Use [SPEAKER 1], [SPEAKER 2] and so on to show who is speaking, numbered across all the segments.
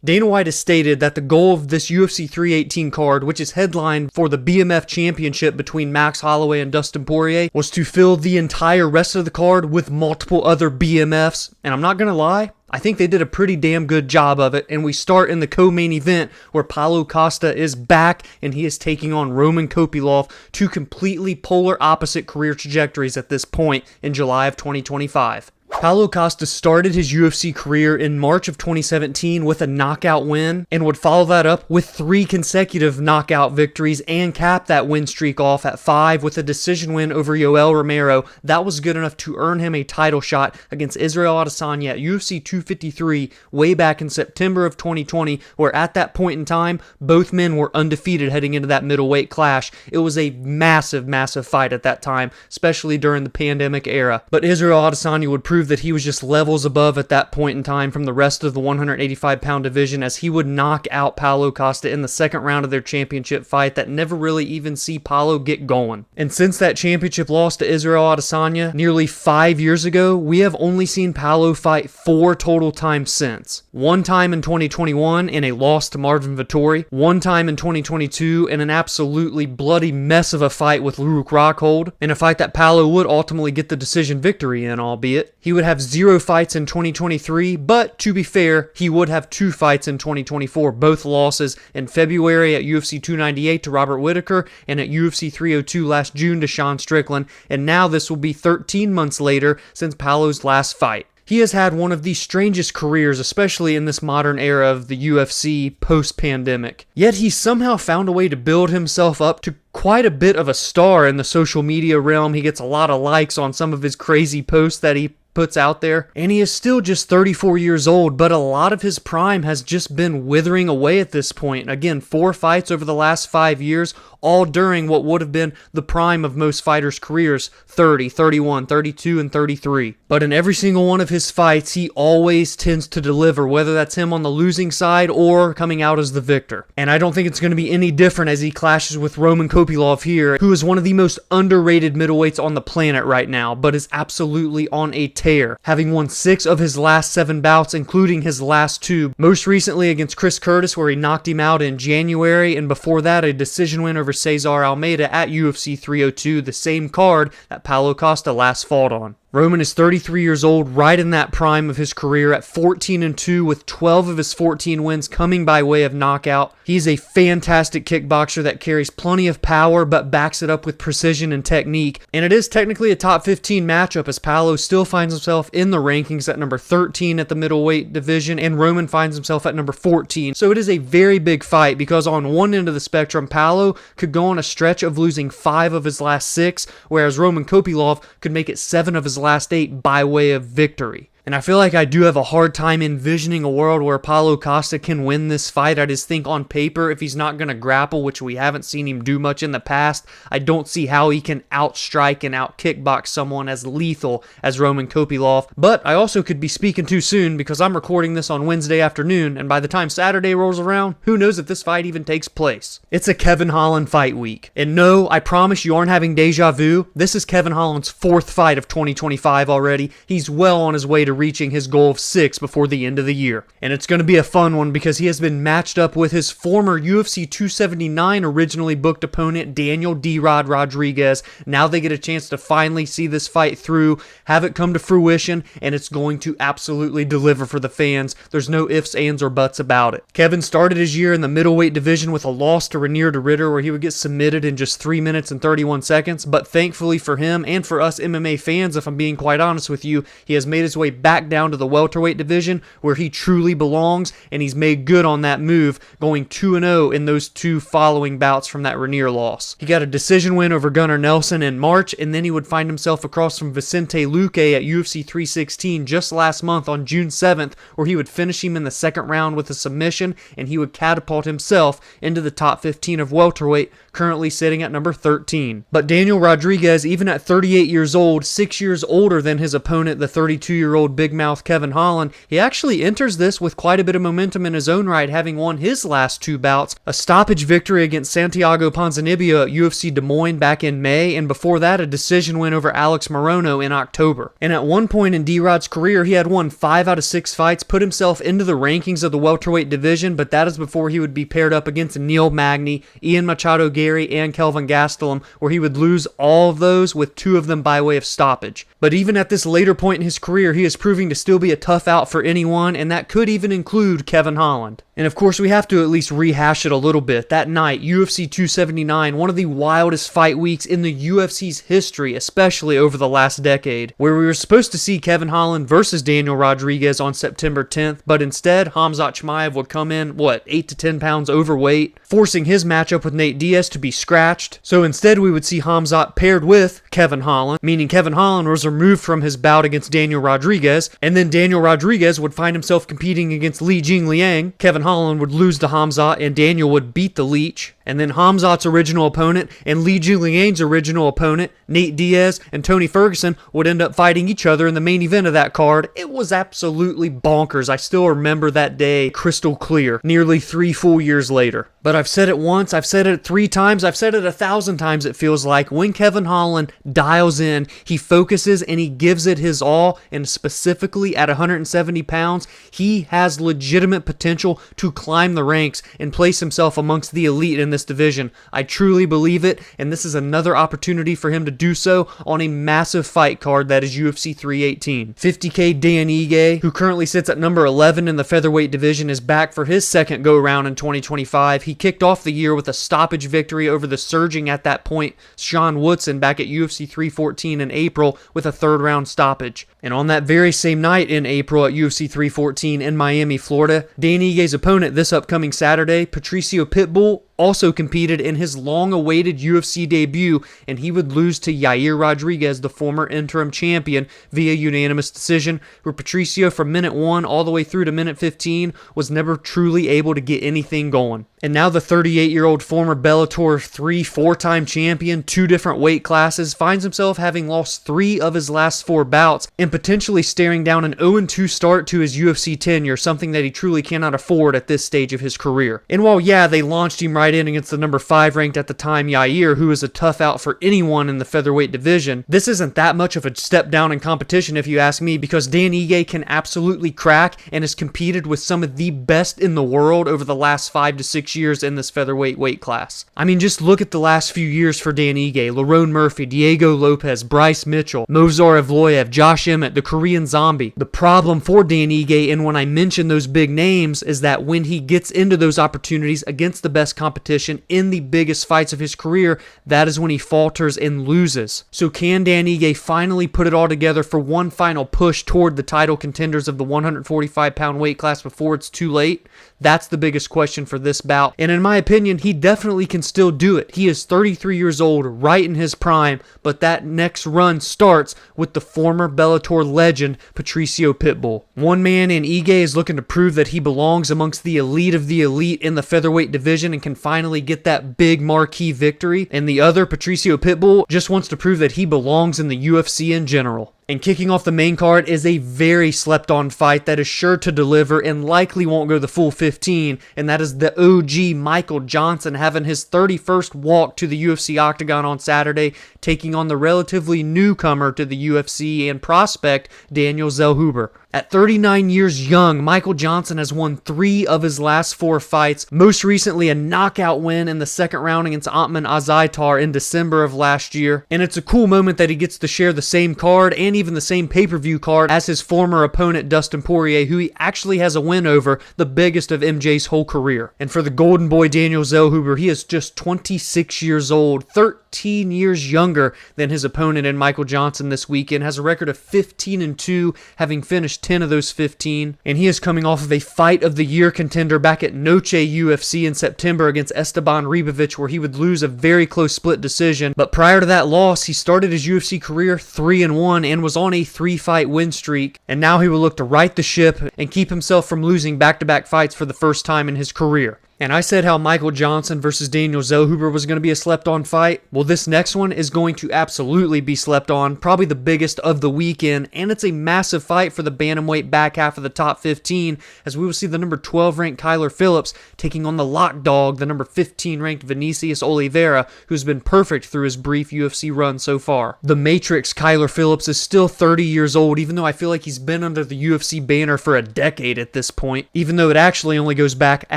[SPEAKER 1] Dana White has stated that the goal of this UFC 318 card, which is headlined for the BMF championship between Max Holloway and Dustin Poirier, was to fill the entire rest of the card with multiple other BMFs. And I'm not going to lie, I think they did a pretty damn good job of it, and we start in the co-main event where Paulo Costa is back and he is taking on Roman Kopylov, two completely polar opposite career trajectories at this point in July of 2025. Paulo Costa started his UFC career in March of 2017 with a knockout win and would follow that up with 3 consecutive knockout victories and cap that win streak off at 5 with a decision win over Yoel Romero. That was good enough to earn him a title shot against Israel Adesanya at UFC 253 way back in September of 2020, where at that point in time, both men were undefeated heading into that middleweight clash. It was a massive, massive fight at that time, especially during the pandemic era. But Israel Adesanya would prove that he was just levels above at that point in time from the rest of the 185-pound division, as he would knock out Paulo Costa in the second round of their championship fight that never really even see Paulo get going. And since that championship loss to Israel Adesanya nearly 5 years ago, we have only seen Paulo fight 4 total times since. 1 time in 2021 in a loss to Marvin Vettori, 1 time in 2022 in an absolutely bloody mess of a fight with Luke Rockhold, in a fight that Paulo would ultimately get the decision victory in, albeit. He would have 0 fights in 2023, but to be fair, he would have 2 fights in 2024, both losses in February at UFC 298 to Robert Whittaker and at UFC 302 last June to Sean Strickland, and now this will be 13 months later since Paulo's last fight. He has had one of the strangest careers, especially in this modern era of the UFC post-pandemic. Yet he somehow found a way to build himself up to quite a bit of a star in the social media realm. He gets a lot of likes on some of his crazy posts that he puts out there, and he is still just 34 years old, but a lot of his prime has just been withering away at this point. Again, 4 fights over the last 5 years, all during what would have been the prime of most fighters' careers, 30, 31, 32, and 33. But in every single one of his fights, he always tends to deliver, whether that's him on the losing side or coming out as the victor. And I don't think it's going to be any different as he clashes with Roman Kopylov here, who is one of the most underrated middleweights on the planet right now, but is absolutely on a tear, having won 6 of his last 7 bouts, including his last 2, most recently against Chris Curtis, where he knocked him out in January, and before that a decision win over Cesar Almeida at UFC 302, the same card that Paulo Costa last fought on. Roman is 33 years old, right in that prime of his career at 14-2 with 12 of his 14 wins coming by way of knockout. He's a fantastic kickboxer that carries plenty of power but backs it up with precision and technique. And it is technically a top 15 matchup as Paulo still finds himself in the rankings at number 13 at the middleweight division and Roman finds himself at number 14. So it is a very big fight because on one end of the spectrum, Paulo could go on a stretch of losing 5 of his last 6, whereas Roman Kopylov could make it 7 of his last 8 by way of victory. And I feel like I do have a hard time envisioning a world where Paulo Costa can win this fight. I just think on paper, if he's not going to grapple, which we haven't seen him do much in the past, I don't see how he can outstrike and out-kickbox someone as lethal as Roman Kopylov. But I also could be speaking too soon because I'm recording this on Wednesday afternoon, and by the time Saturday rolls around, who knows if this fight even takes place. It's a Kevin Holland fight week. And no, I promise you aren't having deja vu. This is Kevin Holland's 4th fight of 2025 already. He's well on his way to reaching his goal of 6 before the end of the year. And it's going to be a fun one because he has been matched up with his former UFC 279 originally booked opponent, Daniel D-Rod Rodriguez. Now they get a chance to finally see this fight through, have it come to fruition, and it's going to absolutely deliver for the fans. There's no ifs, ands, or buts about it. Kevin started his year in the middleweight division with a loss to Ranier de Ritter where he would get submitted in just 3 minutes and 31 seconds, but thankfully for him and for us MMA fans, if I'm being quite honest with you, he has made his way back down to the welterweight division where he truly belongs, and he's made good on that move, going 2-0 in those 2 following bouts from that Ranier loss. He got a decision win over Gunnar Nelson in March, and then he would find himself across from Vicente Luque at UFC 316 just last month on June 7th, where he would finish him in the second round with a submission, and he would catapult himself into the top 15 of welterweight, currently sitting at number 13. But Daniel Rodriguez, even at 38 years old, 6 years older than his opponent, the 32-year-old big mouth Kevin Holland, he actually enters this with quite a bit of momentum in his own right, having won his last 2 bouts, a stoppage victory against Santiago Ponzinibbio at UFC Des Moines back in May, and before that a decision win over Alex Morono in October. And at one point in D-Rod's career, he had won 5 out of 6 fights, put himself into the rankings of the welterweight division, but that is before he would be paired up against Neil Magny, Ian Machado Gary, and Kelvin Gastelum, where he would lose all of those with 2 of them by way of stoppage. But even at this later point in his career, he is proving to still be a tough out for anyone, and that could even include Kevin Holland. And of course, we have to at least rehash it a little bit. That night, UFC 279, one of the wildest fight weeks in the UFC's history, especially over the last decade, where we were supposed to see Kevin Holland versus Daniel Rodriguez on September 10th, but instead, Khamzat Chimaev would come in, 8 to 10 pounds overweight, forcing his matchup with Nate Diaz to be scratched. So instead, we would see Khamzat paired with Kevin Holland, meaning Kevin Holland was removed from his bout against Daniel Rodriguez, and then Daniel Rodriguez would find himself competing against Li Jingliang. Kevin Holland would lose to Khamzat, and Daniel would beat the Leech. And then Khamzat's original opponent and Li Jingliang's original opponent, Nate Diaz and Tony Ferguson, would end up fighting each other in the main event of that card. It was absolutely bonkers. I still remember that day crystal clear, nearly 3 full years later. But I've said it once, I've said it 3 times, I've said it 1,000 times, it feels like. When Kevin Holland dials in, he focuses and he gives it his all, and specifically at 170 pounds, he has legitimate potential to climb the ranks and place himself amongst the elite in this division. I truly believe it, and this is another opportunity for him to do so on a massive fight card that is UFC 318. 50K Dan Ige, who currently sits at number 11 in the featherweight division, is back for his second go-around in 2025. He kicked off the year with a stoppage victory over the surging at that point Sean Woodson back at UFC 314 in April with a 3rd round stoppage. And on that very same night in April at UFC 314 in Miami, Florida, Dan Ige's opponent this upcoming Saturday, Patricio Pitbull, also competed in his long-awaited UFC debut, and he would lose to Yair Rodriguez, the former interim champion, via unanimous decision, where Patricio from minute 1 all the way through to minute 15 was never truly able to get anything going. And now the 38-year-old former Bellator 4-time champion, 2 different weight classes, finds himself having lost 3 of his last 4 bouts and potentially staring down an 0-2 start to his UFC tenure, something that he truly cannot afford at this stage of his career. And while, yeah, they launched him right in against the number 5 ranked at the time Yair, who is a tough out for anyone in the featherweight division, this isn't that much of a step down in competition if you ask me, because Dan Ige can absolutely crack and has competed with some of the best in the world over the last 5 to 6 years in this featherweight weight class. I mean, just look at the last few years for Dan Ige. Lerone Murphy, Diego Lopez, Bryce Mitchell, Movsar Evloev, Josh Emmett, the Korean Zombie. The problem for Dan Ige, and when I mention those big names, is that when he gets into those opportunities against the best competition in the biggest fights of his career, that is when he falters and loses. So can Dan Ige finally put it all together for one final push toward the title contenders of the 145-pound weight class before it's too late? That's the biggest question for this bout, and in my opinion, he definitely can still do it. He is 33 years old, right in his prime, but that next run starts with the former Bellator legend, Patricio Pitbull. One man in Ige is looking to prove that he belongs amongst the elite of the elite in the featherweight division and can finally get that big marquee victory, and the other, Patricio Pitbull, just wants to prove that he belongs in the UFC in general. And kicking off the main card is a very slept-on fight that is sure to deliver and likely won't go the full 15, and that is the OG Michael Johnson having his 31st walk to the UFC octagon on Saturday, taking on the relatively newcomer to the UFC and prospect Daniel Zellhuber. At 39 years young, Michael Johnson has won 3 of his last 4 fights, most recently a knockout win in the second round against Antman Azaitar in December of last year. And it's a cool moment that he gets to share the same card and even the same pay-per-view card as his former opponent Dustin Poirier, who he actually has a win over, the biggest of MJ's whole career. And for the golden boy Daniel Zellhuber, he is just 26 years old, 13 years younger than his opponent in Michael Johnson this weekend, has a record of 15-2, having finished 10 of those 15, and he is coming off of a fight of the year contender back at Noche UFC in September against Esteban Ribovic, where he would lose a very close split decision. But prior to that loss, he started his UFC career 3-1 and was on a 3-fight win streak, and now he will look to right the ship and keep himself from losing back-to-back fights for the first time in his career. And I said how Michael Johnson versus Daniel Zellhuber was going to be a slept-on fight. Well, this next one is going to absolutely be slept on, probably the biggest of the weekend, and it's a massive fight for the bantamweight back half of the top 15, as we will see the number 12 ranked Phillips taking on the lock dog, the number 15 ranked Vinicius Oliveira, who's been perfect through his brief UFC run so far. The Matrix Phillips is still 30 years old, even though I feel like he's been under the UFC banner for a decade at this point, even though it actually only goes back a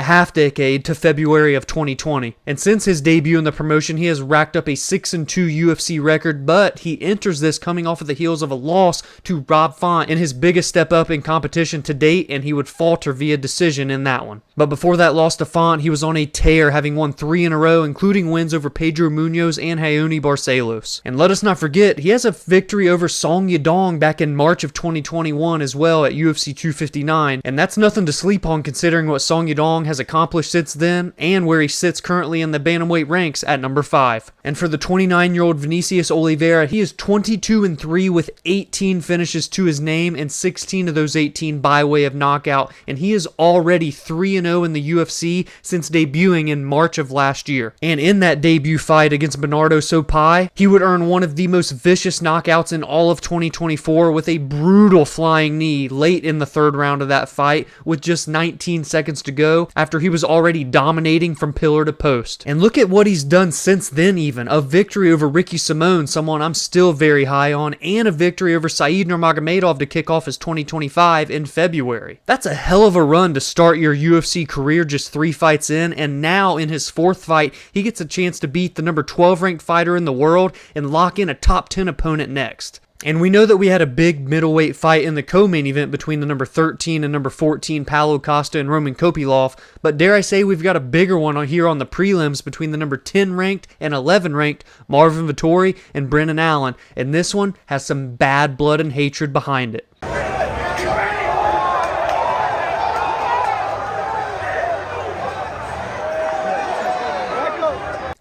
[SPEAKER 1] half decade to February of 2020. And since his debut in the promotion, he has racked up a 6-2 UFC record, but he enters this coming off of the heels of a loss to Rob Font in his biggest step up in competition to date, and he would falter via decision in that one. But before that loss to Font, he was on a tear, having won 3 in a row, including wins over Pedro Munoz and Raoni Barcelos. And let us not forget, he has a victory over Song Yadong back in March of 2021 as well at UFC 259, and that's nothing to sleep on considering what Song Yadong has accomplished since then, and where he sits currently in the bantamweight ranks at number 5. And for the 29-year-old Vinicius Oliveira, he is 22-3 with 18 finishes to his name, and 16 of those 18 by way of knockout, and he is already 3-0 in the UFC since debuting in March of last year. And in that debut fight against Bernardo Sopai, he would earn one of the most vicious knockouts in all of 2024 with a brutal flying knee late in the 3rd round of that fight with just 19 seconds to go after he was already dominating from pillar to post. And look at what he's done since then even. A victory over Ricky Simone, someone I'm still very high on, and a victory over Said Nurmagomedov to kick off his 2025 in February. That's a hell of a run to start your UFC career just 3 fights in, and now in his 4th fight, he gets a chance to beat the number 12 ranked fighter in the world and lock in a top 10 opponent next. And we know that we had a big middleweight fight in the co-main event between the number 13 and number 14 Paulo Costa and Roman Kopylov, but dare I say we've got a bigger one here on the prelims between the number 10 ranked and 11 ranked Marvin Vettori and Brendan Allen, and this one has some bad blood and hatred behind it.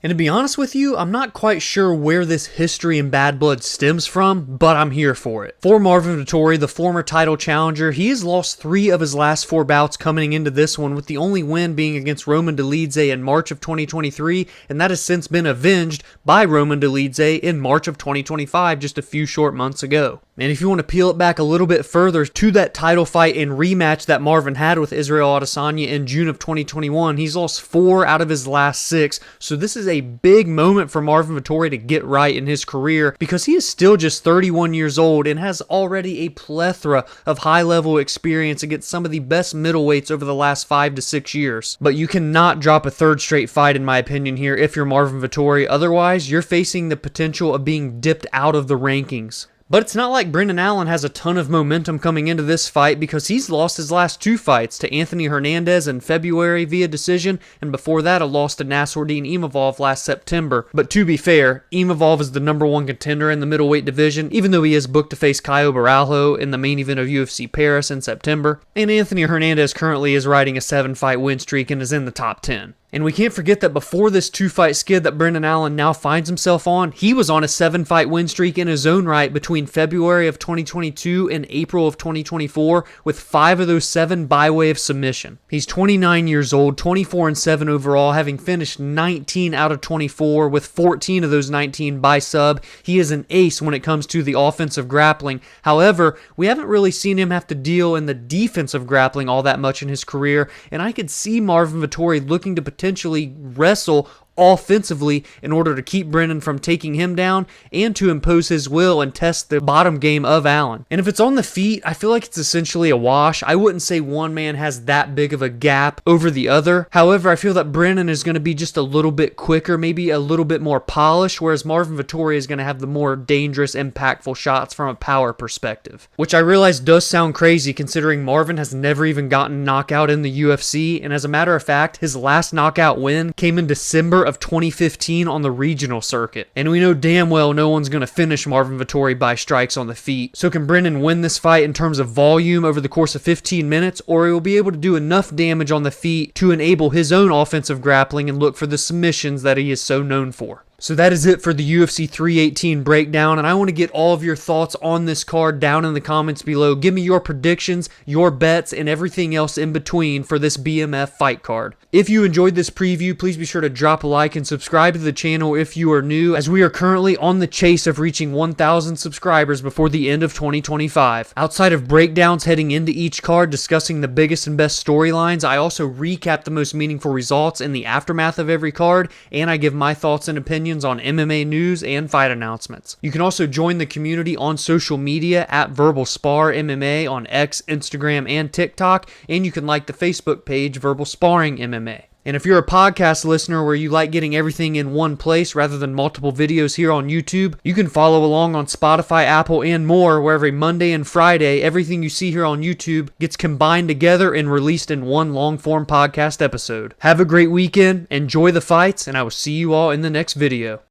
[SPEAKER 1] And to be honest with you, I'm not quite sure where this history and bad blood stems from, but I'm here for it. For Marvin Vettori, the former title challenger, he has lost 3 of his last 4 bouts coming into this one, with the only win being against Roman Dolidze in March of 2023, and that has since been avenged by Roman Dolidze in March of 2025, just a few short months ago. And if you want to peel it back a little bit further to that title fight and rematch that Marvin had with Israel Adesanya in June of 2021, he's lost 4 out of his last 6, so this is a big moment for Marvin Vettori to get right in his career, because he is still just 31 years old and has already a plethora of high-level experience against some of the best middleweights over the last 5 to 6 years. But you cannot drop a 3rd straight fight, in my opinion, here if you're Marvin Vettori. Otherwise, you're facing the potential of being dipped out of the rankings. But it's not like Brendan Allen has a ton of momentum coming into this fight, because he's lost his last 2 fights to Anthony Hernandez in February via decision, and before that a loss to Nassourdine Imavov last September. But to be fair, Imavov is the number 1 contender in the middleweight division, even though he is booked to face Caio Borralho in the main event of UFC Paris in September, and Anthony Hernandez currently is riding a 7-fight win streak and is in the top 10. And we can't forget that before this 2-fight skid that Brendan Allen now finds himself on, he was on a 7-fight win streak in his own right between February of 2022 and April of 2024, with 5 of those 7 by way of submission. He's 29 years old, 24-7 overall, having finished 19 out of 24, with 14 of those 19 by sub. He is an ace when it comes to the offensive grappling. However, we haven't really seen him have to deal in the defensive grappling all that much in his career, and I could see Marvin Vettori looking to potentially wrestle offensively in order to keep Brendan from taking him down and to impose his will and test the bottom game of Allen. And if it's on the feet, I feel like it's essentially a wash. I wouldn't say one man has that big of a gap over the other. However, I feel that Brendan is going to be just a little bit quicker, maybe a little bit more polished, whereas Marvin Vettori is going to have the more dangerous, impactful shots from a power perspective. Which I realize does sound crazy considering Marvin has never even gotten knockout in the UFC, and as a matter of fact, his last knockout win came in December of 2015 on the regional circuit. And we know damn well no one's going to finish Marvin Vettori by strikes on the feet. So can Brendan win this fight in terms of volume over the course of 15 minutes, or he will be able to do enough damage on the feet to enable his own offensive grappling and look for the submissions that he is so known for? So that is it for the UFC 318 breakdown, and I want to get all of your thoughts on this card down in the comments below. Give me your predictions, your bets, and everything else in between for this BMF fight card. If you enjoyed this preview, please be sure to drop a like and subscribe to the channel if you are new, as we are currently on the chase of reaching 1,000 subscribers before the end of 2025. Outside of breakdowns heading into each card discussing the biggest and best storylines, I also recap the most meaningful results in the aftermath of every card, and I give my thoughts and opinions on MMA news and fight announcements. You can also join the community on social media at Verbal Spar MMA on X, Instagram, and TikTok, and you can like the Facebook page Verbal Sparring MMA. And if you're a podcast listener where you like getting everything in one place rather than multiple videos here on YouTube, you can follow along on Spotify, Apple, and more, where every Monday and Friday, everything you see here on YouTube gets combined together and released in one long-form podcast episode. Have a great weekend, enjoy the fights, and I will see you all in the next video.